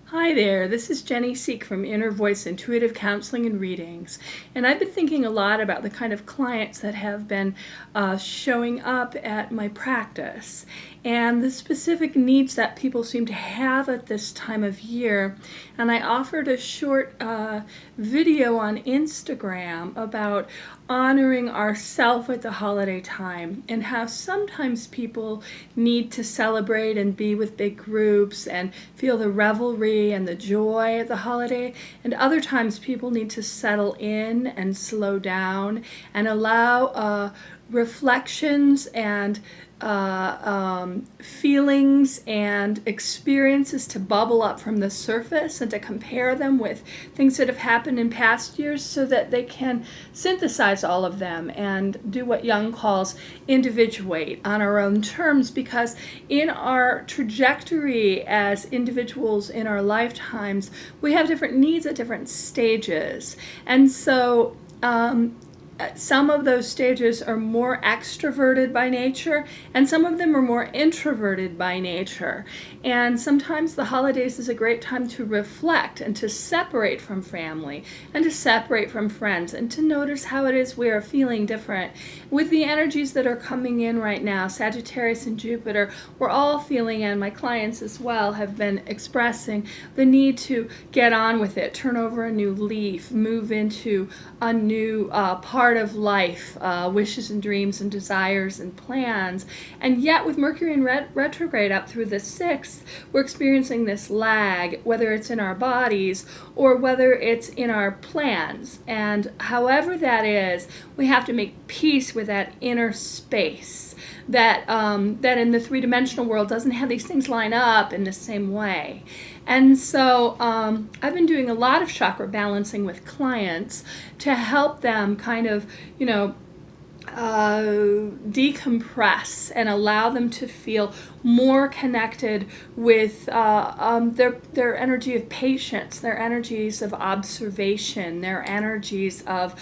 Hi there, this is Jenny Seek from Inner Voice Intuitive Counseling and Readings, and I've been thinking a lot about the kind of clients that have been showing up at my practice and the specific needs that people seem to have at this time of year. And I offered a short video on Instagram about honoring ourselves at the holiday time and how sometimes people need to celebrate and be with big groups and feel the revelry and the joy of the holiday, and other times people need to settle in and slow down and allow reflections and feelings and experiences to bubble up from the surface and to compare them with things that have happened in past years so that they can synthesize all of them and do what Jung calls individuate on our own terms, because in our trajectory as individuals in our lifetimes, we have different needs at different stages. And so some of those stages are more extroverted by nature, and some of them are more introverted by nature. And sometimes the holidays is a great time to reflect and to separate from family and to separate from friends and to notice how it is we are feeling different. With the energies that are coming in right now, Sagittarius and Jupiter, we're all feeling, and my clients as well have been expressing the need to get on with it, turn over a new leaf, move into a new part of life, wishes and dreams and desires and plans. And yet with Mercury in retrograde up through the 6th, we're experiencing this lag, whether it's in our bodies or whether it's in our plans. And however that is, we have to make peace with that inner space that that in the three-dimensional world doesn't have these things line up in the same way. And so I've been doing a lot of chakra balancing with clients to help them kind of, decompress and allow them to feel more connected with their energy of patience, their energies of observation, their energies of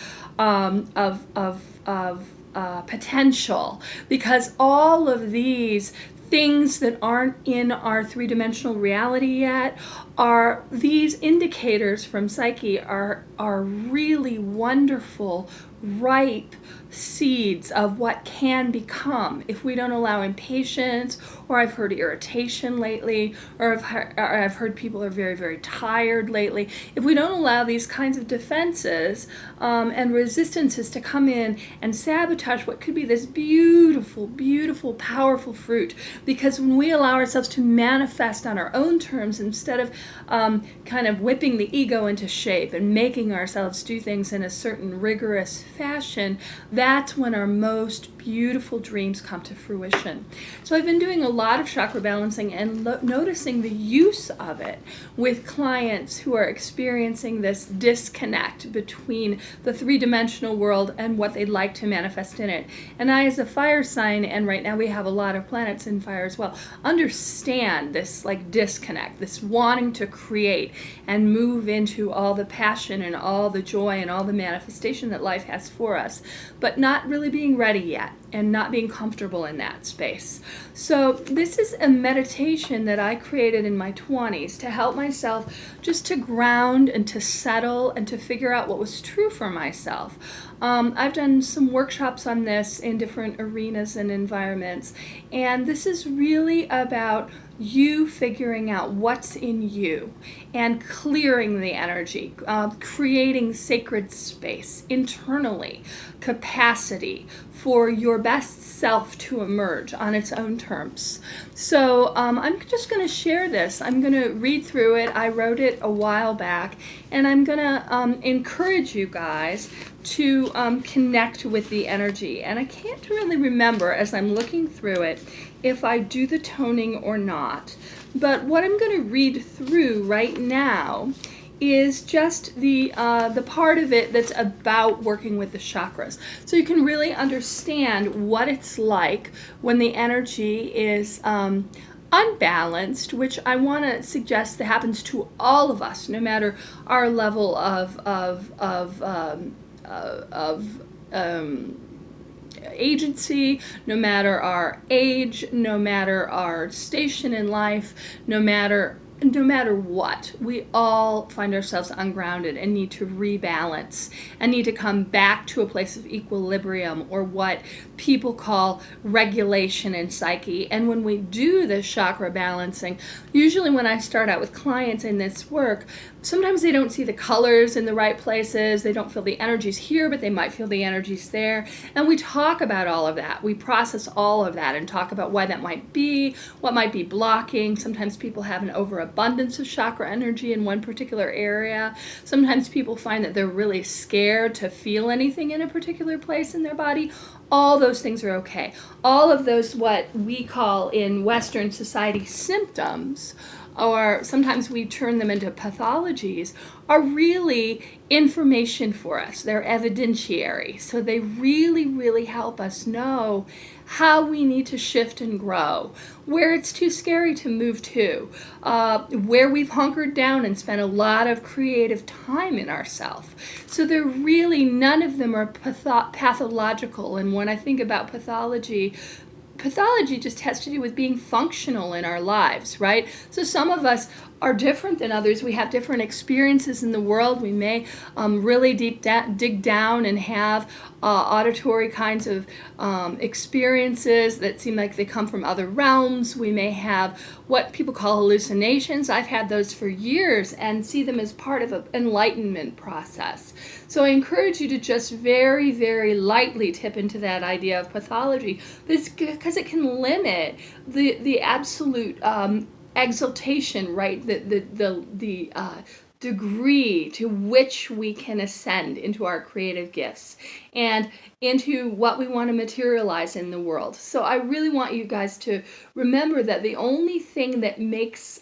potential, because all of these things that aren't in our three-dimensional reality yet are these indicators from Psyche are really wonderful, ripe seeds of what can become if we don't allow impatience, or I've heard irritation lately, or I've heard people are very, very tired lately. If we don't allow these kinds of defenses and resistances to come in and sabotage what could be this beautiful, beautiful, powerful fruit, because when we allow ourselves to manifest on our own terms instead of kind of whipping the ego into shape and making ourselves do things in a certain rigorous fashion, that's when our most beautiful dreams come to fruition. So I've been doing a lot of chakra balancing and noticing the use of it with clients who are experiencing this disconnect between the three-dimensional world and what they'd like to manifest in it. And I, as a fire sign, and right now we have a lot of planets in fire as well, understand this like disconnect, this wanting to create and move into all the passion and all the joy and all the manifestation that life has for us, but not really being ready yet and not being comfortable in that space. So this is a meditation that I created in my 20s to help myself just to ground and to settle and to figure out what was true for myself. I've done some workshops on this in different arenas and environments, and this is really about you figuring out what's in you and clearing the energy, creating sacred space internally, capacity for your best self to emerge on its own terms. So I'm just going to share this. I'm going to read through it. I wrote it a while back, and I'm going to encourage you guys to connect with the energy. And I can't really remember as I'm looking through it if I do the toning or not. But what I'm going to read through right now is just the part of it that's about working with the chakras. So you can really understand what it's like when the energy is unbalanced, which I want to suggest that happens to all of us, no matter our level of agency, no matter our age, no matter our station in life, no matter no matter what, we all find ourselves ungrounded and need to rebalance and need to come back to a place of equilibrium, or what people call regulation in psyche. And when we do this chakra balancing, usually when I start out with clients in this work, sometimes they don't see the colors in the right places. They don't feel the energies here, but they might feel the energies there. And we talk about all of that. We process all of that and talk about why that might be, what might be blocking. Sometimes people have an overabundance of chakra energy in one particular area. Sometimes people find that they're really scared to feel anything in a particular place in their body. All those things are okay. All of those, what we call in Western society symptoms, or sometimes we turn them into pathologies, are really information for us. They're evidentiary. So they really, really help us know how we need to shift and grow, where it's too scary to move to, where we've hunkered down and spent a lot of creative time in ourselves. So they're really, none of them are pathological. And when I think about pathology just has to do with being functional in our lives, right? So some of us are different than others. We have different experiences in the world. We may really dig down and have auditory kinds of experiences that seem like they come from other realms. We may have what people call hallucinations. I've had those for years and see them as part of an enlightenment process. So I encourage you to just very, very lightly tip into that idea of pathology, because it can limit the absolute exaltation, right? The degree to which we can ascend into our creative gifts and into what we want to materialize in the world. So I really want you guys to remember that the only thing that makes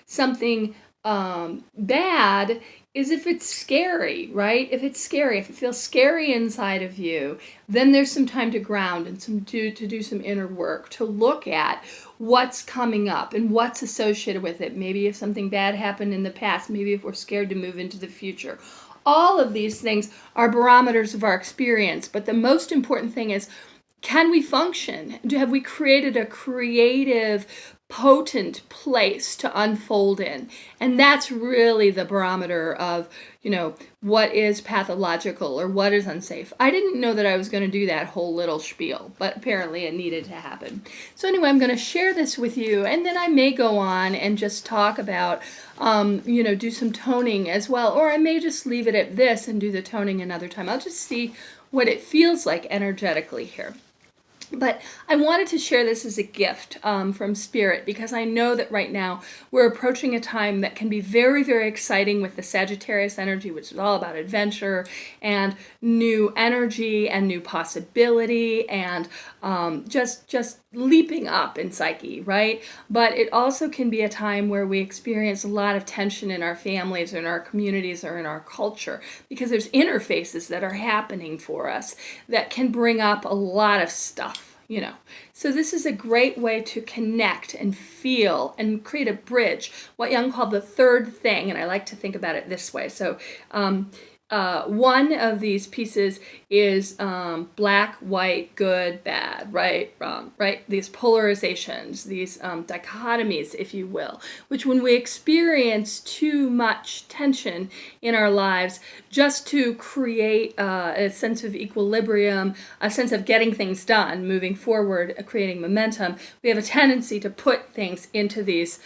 something bad is if it's scary, right? If it's scary, if it feels scary inside of you, then there's some time to ground and to do some inner work, to look at what's coming up and what's associated with it. Maybe if something bad happened in the past, maybe if we're scared to move into the future. All of these things are barometers of our experience, but the most important thing is, can we function? Have we created a creative, potent place to unfold in? And that's really the barometer of, what is pathological or what is unsafe. I didn't know that I was going to do that whole little spiel, but apparently it needed to happen. So anyway, I'm going to share this with you, and then I may go on and just talk about, do some toning as well, or I may just leave it at this and do the toning another time. I'll just see what it feels like energetically here. But I wanted to share this as a gift from Spirit, because I know that right now we're approaching a time that can be very, very exciting with the Sagittarius energy, which is all about adventure and new energy and new possibility and just leaping up in psyche, right? But it also can be a time where we experience a lot of tension in our families or in our communities or in our culture, because there's interfaces that are happening for us that can bring up a lot of stuff. So this is a great way to connect and feel and create a bridge, what Jung called the third thing, and I like to think about it this way. So one of these pieces is black, white, good, bad, right, wrong, right? These polarizations, these dichotomies, if you will, which when we experience too much tension in our lives, just to create a sense of equilibrium, a sense of getting things done, moving forward, creating momentum, we have a tendency to put things into these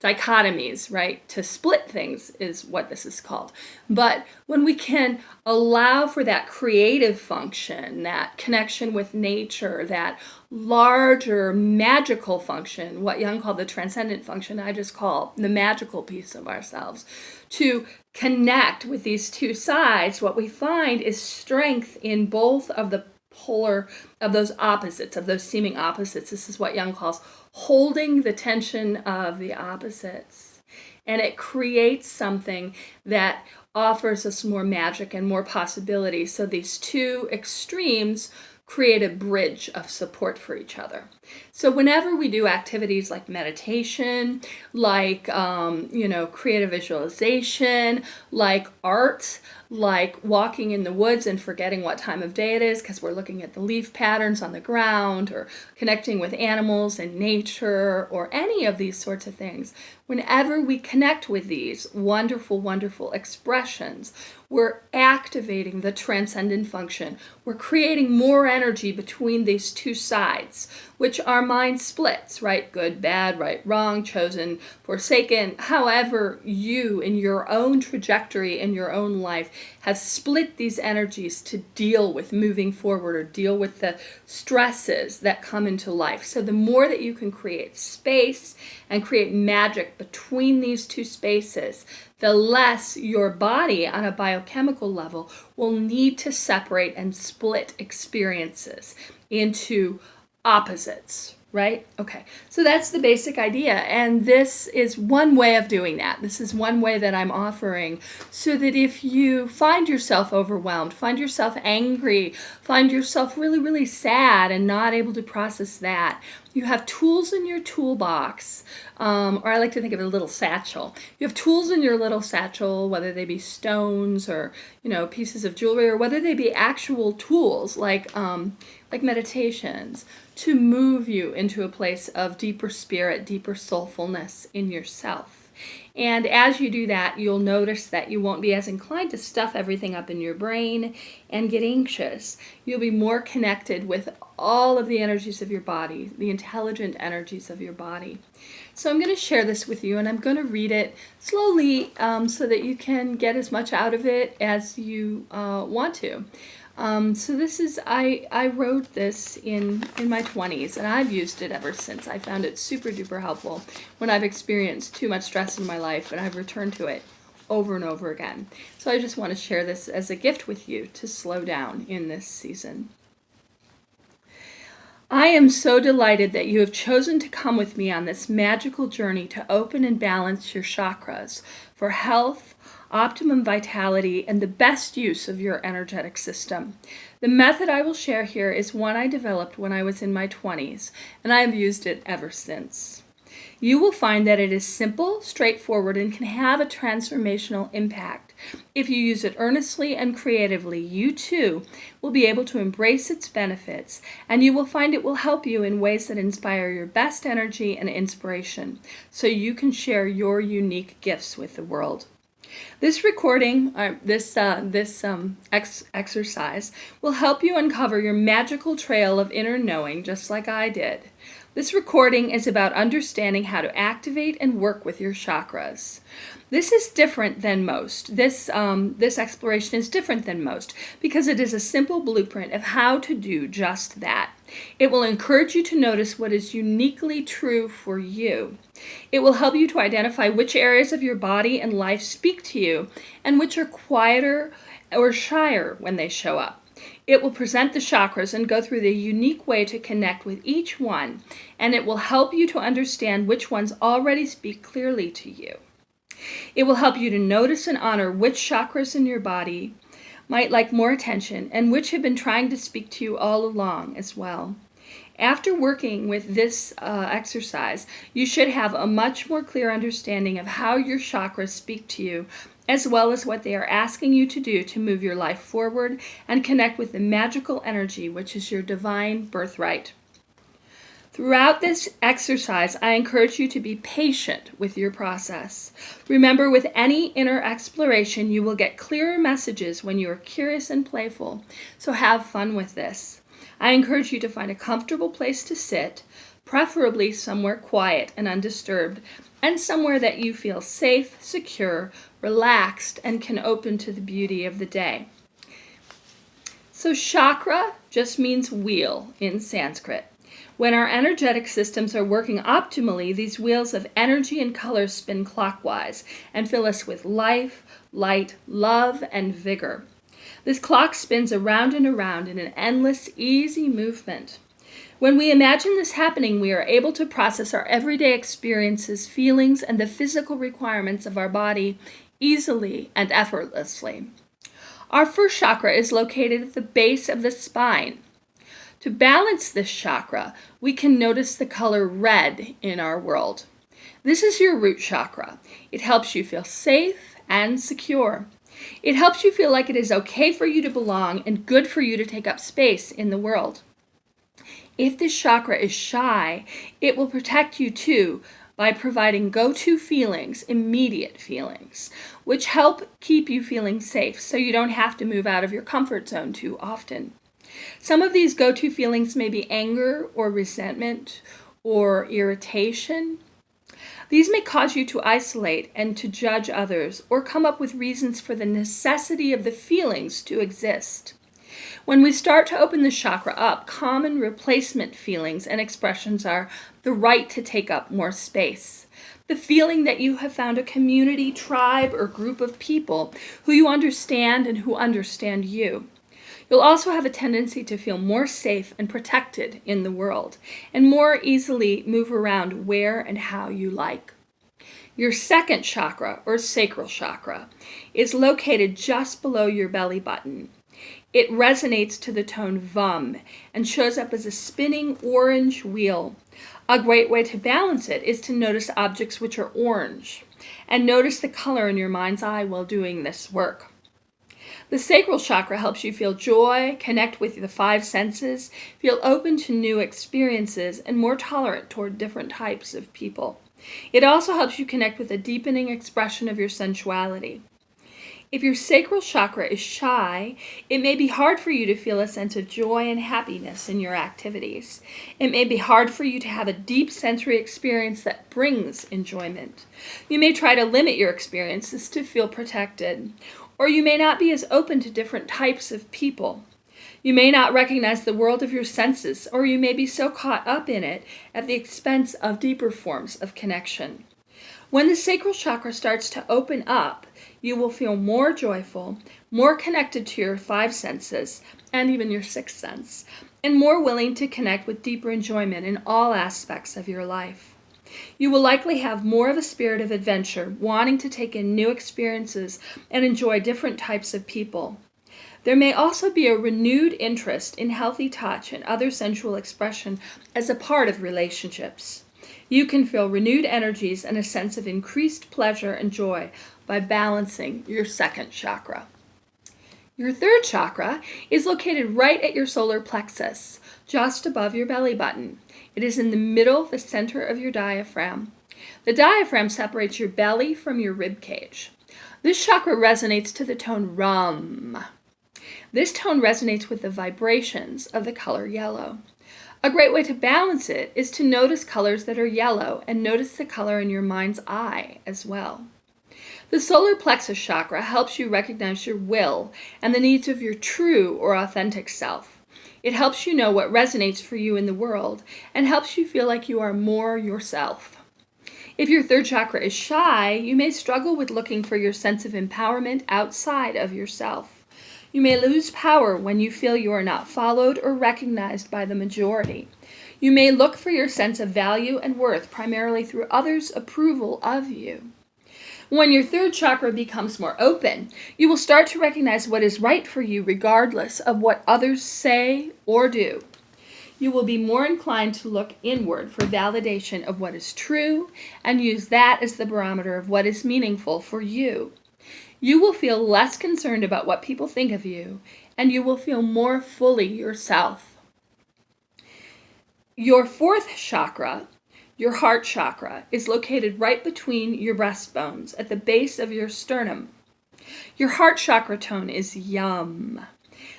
dichotomies, right? To split things is what this is called. But when we can allow for that creative function, that connection with nature, that larger magical function, what Jung called the transcendent function, I just call the magical piece of ourselves, to connect with these two sides, what we find is strength in both of the polar, of those opposites, of those seeming opposites. This is what Jung calls holding the tension of the opposites. And it creates something that offers us more magic and more possibility. So these two extremes create a bridge of support for each other. So whenever we do activities like meditation, like, creative visualization, like art, like walking in the woods and forgetting what time of day it is because we're looking at the leaf patterns on the ground, or connecting with animals and nature, or any of these sorts of things. Whenever we connect with these wonderful, wonderful expressions, we're activating the transcendent function. We're creating more energy between these two sides, which our mind splits, right? Good, bad, right, wrong, chosen, forsaken. However, you in your own trajectory in your own life have split these energies to deal with moving forward, or deal with the stresses that come into life. So the more that you can create space and create magic between these two spaces, the less your body on a biochemical level will need to separate and split experiences into opposites, right? Okay, so that's the basic idea, and this is one way of doing that. This is one way that I'm offering, so that if you find yourself overwhelmed, find yourself angry, find yourself really, really sad and not able to process that, you have tools in your toolbox, or I like to think of it a little satchel. You have tools in your little satchel, whether they be stones or, pieces of jewelry, or whether they be actual tools like meditations, to move you into a place of deeper spirit, deeper soulfulness in yourself. And as you do that, you'll notice that you won't be as inclined to stuff everything up in your brain and get anxious. You'll be more connected with all of the energies of your body, the intelligent energies of your body. So I'm going to share this with you, and I'm going to read it slowly so that you can get as much out of it as you want to. So this is, I wrote this in my 20s, and I've used it ever since. I found it super duper helpful when I've experienced too much stress in my life, and I've returned to it over and over again. So I just want to share this as a gift with you to slow down in this season. I am so delighted that you have chosen to come with me on this magical journey to open and balance your chakras for health, optimum vitality, and the best use of your energetic system. The method I will share here is one I developed when I was in my 20s, and I have used it ever since. You will find that it is simple, straightforward, and can have a transformational impact. If you use it earnestly and creatively, you too will be able to embrace its benefits, and you will find it will help you in ways that inspire your best energy and inspiration, so you can share your unique gifts with the world. This recording, exercise will help you uncover your magical trail of inner knowing, just like I did. This recording is about understanding how to activate and work with your chakras. This is different than most. This exploration is different than most because it is a simple blueprint of how to do just that. It will encourage you to notice what is uniquely true for you. It will help you to identify which areas of your body and life speak to you and which are quieter or shyer when they show up. It will present the chakras and go through the unique way to connect with each one, and it will help you to understand which ones already speak clearly to you. It will help you to notice and honor which chakras in your body might like more attention and which have been trying to speak to you all along as well. After working with this exercise, you should have a much more clear understanding of how your chakras speak to you, as well as what they are asking you to do to move your life forward and connect with the magical energy which is your divine birthright. Throughout this exercise, I encourage you to be patient with your process. Remember, with any inner exploration, you will get clearer messages when you are curious and playful, so have fun with this. I encourage you to find a comfortable place to sit, preferably somewhere quiet and undisturbed, and somewhere that you feel safe, secure, relaxed, and can open to the beauty of the day. So chakra just means wheel in Sanskrit. When our energetic systems are working optimally, these wheels of energy and color spin clockwise and fill us with life, light, love, and vigor. This clock spins around and around in an endless, easy movement. When we imagine this happening, we are able to process our everyday experiences, feelings, and the physical requirements of our body easily and effortlessly. Our first chakra is located at the base of the spine. To balance this chakra, we can notice the color red in our world. This is your root chakra. It helps you feel safe and secure. It helps you feel like it is okay for you to belong and good for you to take up space in the world. If this chakra is shy, it will protect you too by providing go-to feelings, immediate feelings, which help keep you feeling safe so you don't have to move out of your comfort zone too often. Some of these go-to feelings may be anger or resentment or irritation. These may cause you to isolate and to judge others or come up with reasons for the necessity of the feelings to exist. When we start to open the chakra up, common replacement feelings and expressions are the right to take up more space, the feeling that you have found a community, tribe, or group of people who you understand and who understand you. You'll also have a tendency to feel more safe and protected in the world, and more easily move around where and how you like. Your second chakra, or sacral chakra, is located just below your belly button. It resonates to the tone VUM and shows up as a spinning orange wheel. A great way to balance it is to notice objects which are orange, and notice the color in your mind's eye while doing this work. The sacral chakra helps you feel joy, connect with the five senses, feel open to new experiences, and more tolerant toward different types of people. It also helps you connect with a deepening expression of your sensuality. If your sacral chakra is shy, it may be hard for you to feel a sense of joy and happiness in your activities. It may be hard for you to have a deep sensory experience that brings enjoyment. You may try to limit your experiences to feel protected, or you may not be as open to different types of people. You may not recognize the world of your senses, or you may be so caught up in it at the expense of deeper forms of connection. When the sacral chakra starts to open up, you will feel more joyful, more connected to your five senses, and even your sixth sense, and more willing to connect with deeper enjoyment in all aspects of your life. You will likely have more of a spirit of adventure, wanting to take in new experiences and enjoy different types of people. There may also be a renewed interest in healthy touch and other sensual expression as a part of relationships. You can feel renewed energies and a sense of increased pleasure and joy by balancing your second chakra. Your third chakra is located right at your solar plexus, just above your belly button. It is in the middle, the center of your diaphragm. The diaphragm separates your belly from your rib cage. This chakra resonates to the tone RUM. This tone resonates with the vibrations of the color yellow. A great way to balance it is to notice colors that are yellow and notice the color in your mind's eye as well. The solar plexus chakra helps you recognize your will and the needs of your true or authentic self. It helps you know what resonates for you in the world and helps you feel like you are more yourself. If your third chakra is shy, you may struggle with looking for your sense of empowerment outside of yourself. You may lose power when you feel you are not followed or recognized by the majority. You may look for your sense of value and worth primarily through others' approval of you. When your third chakra becomes more open, you will start to recognize what is right for you regardless of what others say or do. You will be more inclined to look inward for validation of what is true and use that as the barometer of what is meaningful for you. You will feel less concerned about what people think of you, and you will feel more fully yourself. Your fourth chakra, your heart chakra, is located right between your breastbones at the base of your sternum. Your heart chakra tone is YUM.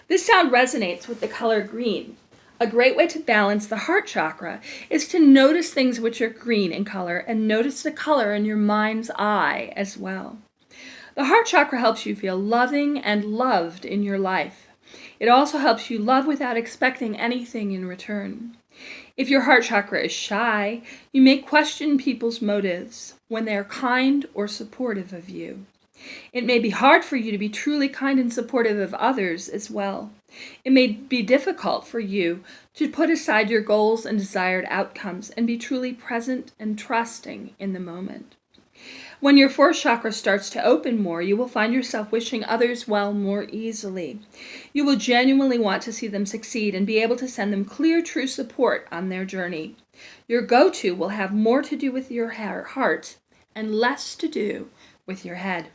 This sound resonates with the color green. A great way to balance the heart chakra is to notice things which are green in color and notice the color in your mind's eye as well. The heart chakra helps you feel loving and loved in your life. It also helps you love without expecting anything in return. If your heart chakra is shy, you may question people's motives when they are kind or supportive of you. It may be hard for you to be truly kind and supportive of others as well. It may be difficult for you to put aside your goals and desired outcomes and be truly present and trusting in the moment. When your fourth chakra starts to open more, you will find yourself wishing others well more easily. You will genuinely want to see them succeed and be able to send them clear, true support on their journey. Your go-to will have more to do with your heart and less to do with your head.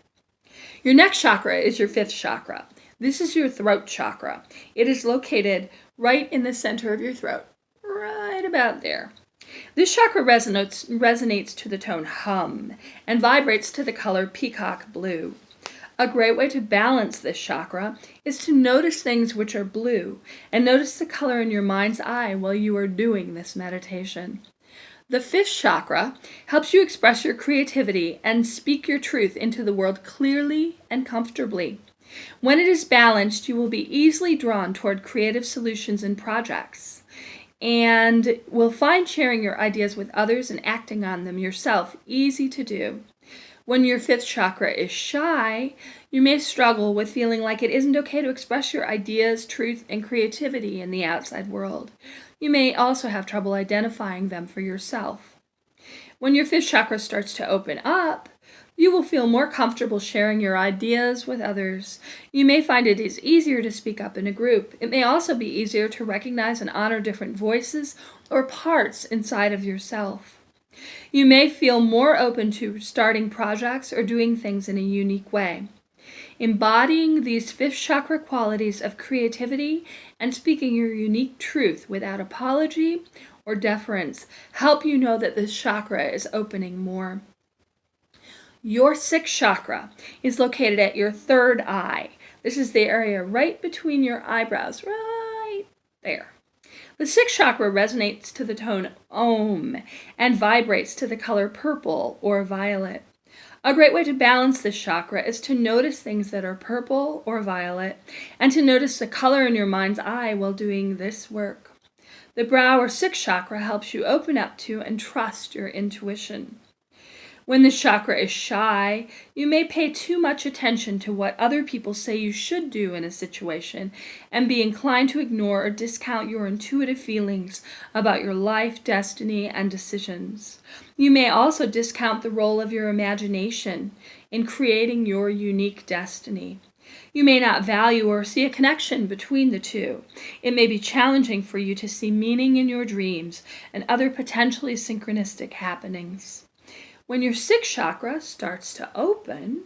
Your next chakra is your fifth chakra. This is your throat chakra. It is located right in the center of your throat, right about there. This chakra resonates to the tone hum and vibrates to the color peacock blue. A great way to balance this chakra is to notice things which are blue and notice the color in your mind's eye while you are doing this meditation. The fifth chakra helps you express your creativity and speak your truth into the world clearly and comfortably. When it is balanced, you will be easily drawn toward creative solutions and projects, and will find sharing your ideas with others and acting on them yourself easy to do. When your fifth chakra is shy, you may struggle with feeling like it isn't okay to express your ideas, truth, and creativity in the outside world. You may also have trouble identifying them for yourself. When your fifth chakra starts to open up, you will feel more comfortable sharing your ideas with others. You may find it is easier to speak up in a group. It may also be easier to recognize and honor different voices or parts inside of yourself. You may feel more open to starting projects or doing things in a unique way. Embodying these fifth chakra qualities of creativity and speaking your unique truth without apology or deference help you know that this chakra is opening more. Your sixth chakra is located at your third eye. This is the area right between your eyebrows, right there. The sixth chakra resonates to the tone Om and vibrates to the color purple or violet. A great way to balance this chakra is to notice things that are purple or violet and to notice the color in your mind's eye while doing this work. The brow or sixth chakra helps you open up to and trust your intuition. When the chakra is shy, you may pay too much attention to what other people say you should do in a situation and be inclined to ignore or discount your intuitive feelings about your life, destiny, and decisions. You may also discount the role of your imagination in creating your unique destiny. You may not value or see a connection between the two. It may be challenging for you to see meaning in your dreams and other potentially synchronistic happenings. When your sixth chakra starts to open,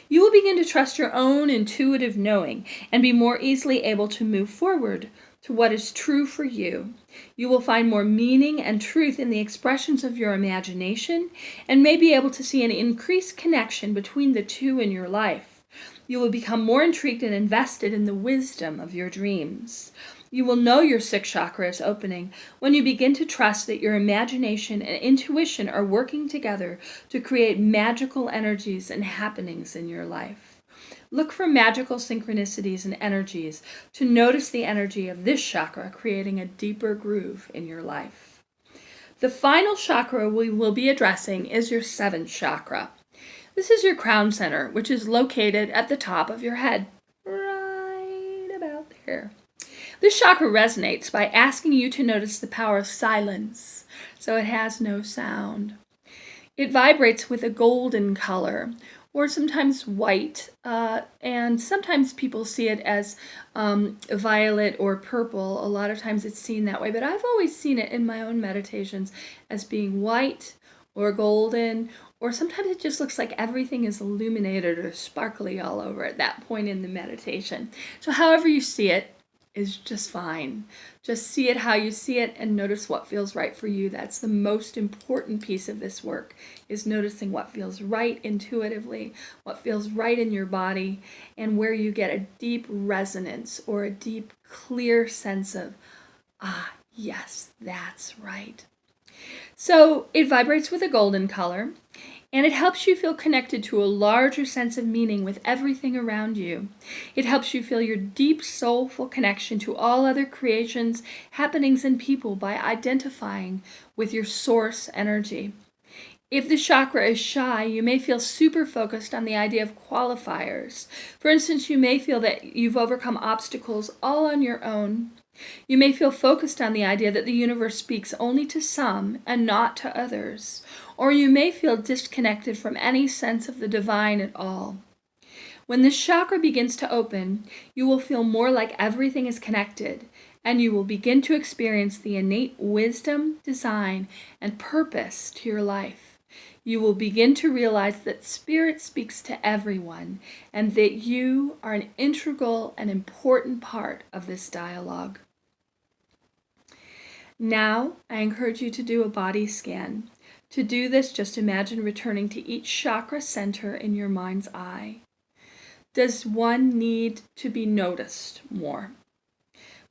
you will begin to trust your own intuitive knowing and be more easily able to move forward to what is true for you. You will find more meaning and truth in the expressions of your imagination and may be able to see an increased connection between the two in your life. You will become more intrigued and invested in the wisdom of your dreams. You will know your sixth chakra is opening when you begin to trust that your imagination and intuition are working together to create magical energies and happenings in your life. Look for magical synchronicities and energies to notice the energy of this chakra creating a deeper groove in your life. The final chakra we will be addressing is your seventh chakra. This is your crown center, which is located at the top of your head, right about there. This chakra resonates by asking you to notice the power of silence, so it has no sound. It vibrates with a golden color, or sometimes white, and sometimes people see it as violet or purple. A lot of times it's seen that way, but I've always seen it in my own meditations as being white or golden, or sometimes it just looks like everything is illuminated or sparkly all over at that point in the meditation. So however you see it is just fine. Just see it how you see it and notice what feels right for you. That's the most important piece of this work, is noticing what feels right intuitively, what feels right in your body, and where you get a deep resonance or a deep, clear sense of, yes, that's right. So it vibrates with a golden color, and it helps you feel connected to a larger sense of meaning with everything around you. It helps you feel your deep, soulful connection to all other creations, happenings, and people by identifying with your source energy. If the chakra is shy, you may feel super focused on the idea of qualifiers. For instance, you may feel that you've overcome obstacles all on your own. You may feel focused on the idea that the universe speaks only to some and not to others, or you may feel disconnected from any sense of the divine at all. When this chakra begins to open, you will feel more like everything is connected, and you will begin to experience the innate wisdom, design, and purpose to your life. You will begin to realize that Spirit speaks to everyone and that you are an integral and important part of this dialogue. Now, I encourage you to do a body scan. To do this, just imagine returning to each chakra center in your mind's eye. Does one need to be noticed more?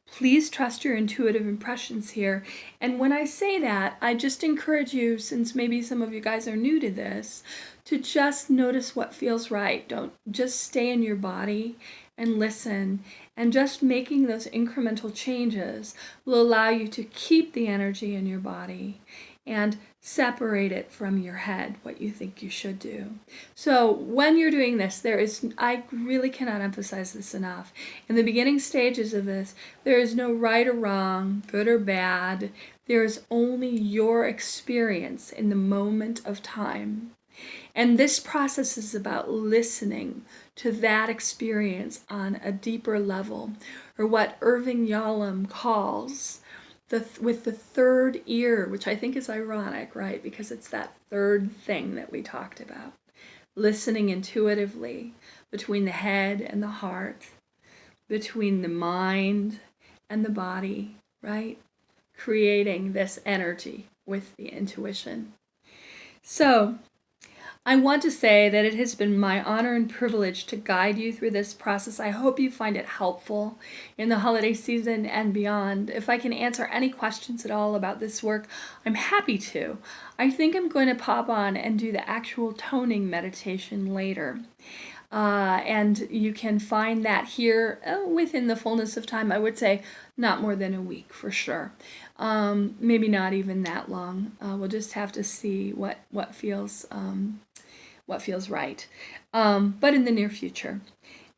Please trust your intuitive impressions here. And when I say that, I just encourage you, since maybe some of you guys are new to this, to just notice what feels right. Don't just stay in your body and listen. And just making those incremental changes will allow you to keep the energy in your body and separate it from your head, what you think you should do. So when you're doing this, I really cannot emphasize this enough. In the beginning stages of this, there is no right or wrong, good or bad. There is only your experience in the moment of time. And this process is about listening to that experience on a deeper level, or what Irving Yalom calls with the third ear, which I think is ironic, right? Because it's that third thing that we talked about. Listening intuitively between the head and the heart, between the mind and the body, right? Creating this energy with the intuition. So, I want to say that it has been my honor and privilege to guide you through this process. I hope you find it helpful in the holiday season and beyond. If I can answer any questions at all about this work, I'm happy to. I think I'm going to pop on and do the actual toning meditation later. And you can find that here within the fullness of time. I would say not more than a week for sure. Maybe not even that long. We'll just have to see what feels right, but in the near future.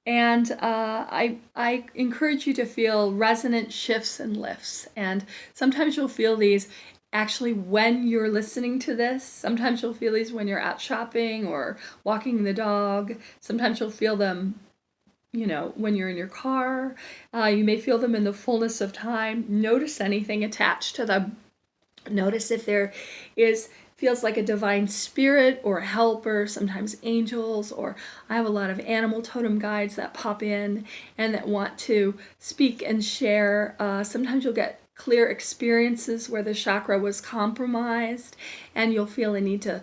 And I encourage you to feel resonant shifts and lifts. And sometimes you'll feel these actually when you're listening to this. Sometimes you'll feel these when you're out shopping or walking the dog. Sometimes you'll feel them, when you're in your car. You may feel them in the fullness of time. Notice anything attached to them. Notice if there feels like a divine spirit or a helper, sometimes angels, or I have a lot of animal totem guides that pop in and that want to speak and share. Sometimes you'll get clear experiences where the chakra was compromised, and you'll feel a need to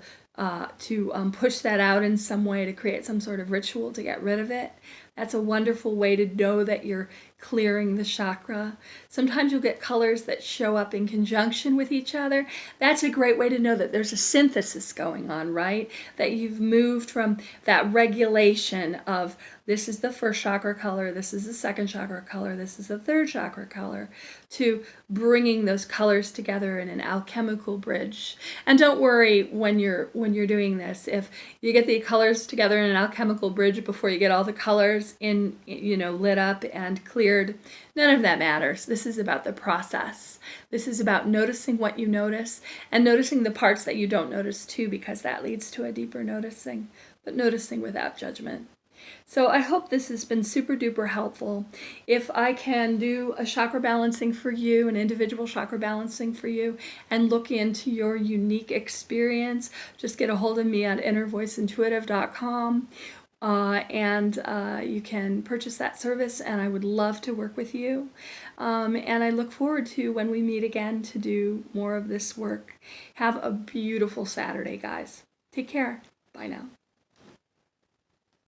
push that out in some way to create some sort of ritual to get rid of it. That's a wonderful way to know that you're clearing the chakra. Sometimes you'll get colors that show up in conjunction with each other. That's a great way to know that there's a synthesis going on, right? That you've moved from that regulation of this is the first chakra color, this is the second chakra color, this is the third chakra color, to bringing those colors together in an alchemical bridge. And don't worry when you're doing this, if you get the colors together in an alchemical bridge before you get all the colors in, lit up and cleared. None of that matters. This is about the process. This is about noticing what you notice and noticing the parts that you don't notice too, because that leads to a deeper noticing, but noticing without judgment. So I hope this has been super duper helpful. If I can do a chakra balancing for you, an individual chakra balancing for you, and look into your unique experience, just get a hold of me at innervoiceintuitive.com. And you can purchase that service, and I would love to work with you. And I look forward to when we meet again to do more of this work. Have a beautiful Saturday, guys. Take care. Bye now.